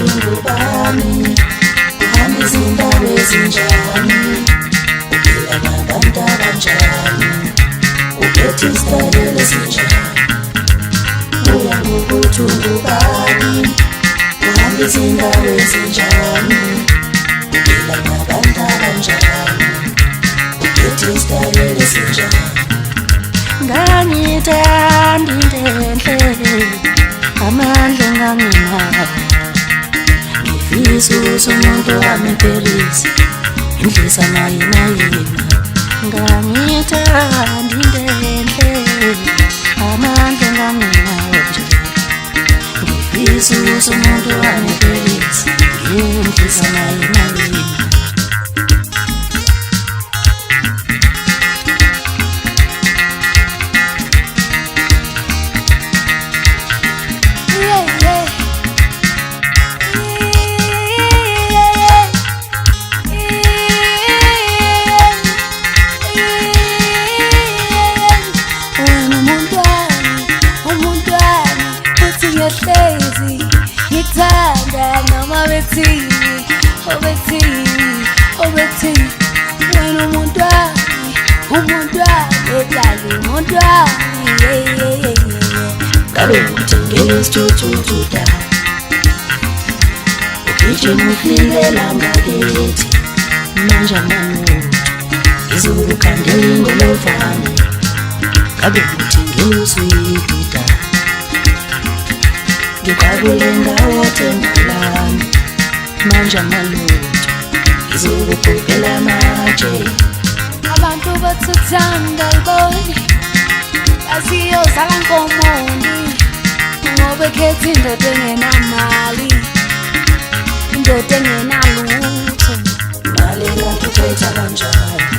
ngubani, uhamba izindawo ezinjani, uphila nabantu abanjani, uphethe isitayela esinjani. Uya ngokuthi ungubani, uhamba izindawo ezinjani, uphila nabantu abanjani, uphethe isitayela esinjani. Ngangithanda into enhle, amandla enganginawo, ngifisa ukuthi umuntu wami empelise indlisa nayina yina. Ngangithanda into enhle, amandla enganginawo nje, ngifisa ukuthi umuntu wami empelise indlisa nayina yina. Hlezi ngithanda noma bethini, obethini wena umuntu wami odlala umuntu wami. Ngabe ngithengele isithuthuthu, ugijima ufikela ngakithi, manje amanothi izulu khandela ingolovane. Ngabe ngithengele uswidi, ngikabule ngawo thengalami, manje amalutho ngizokugubhela amatshe. Abantu bathuthanda iboni basiyozala nkomondi, ngoba ekhetha indoda engenamali, indoda engenalutho. Mali yakho uthetha kanjani?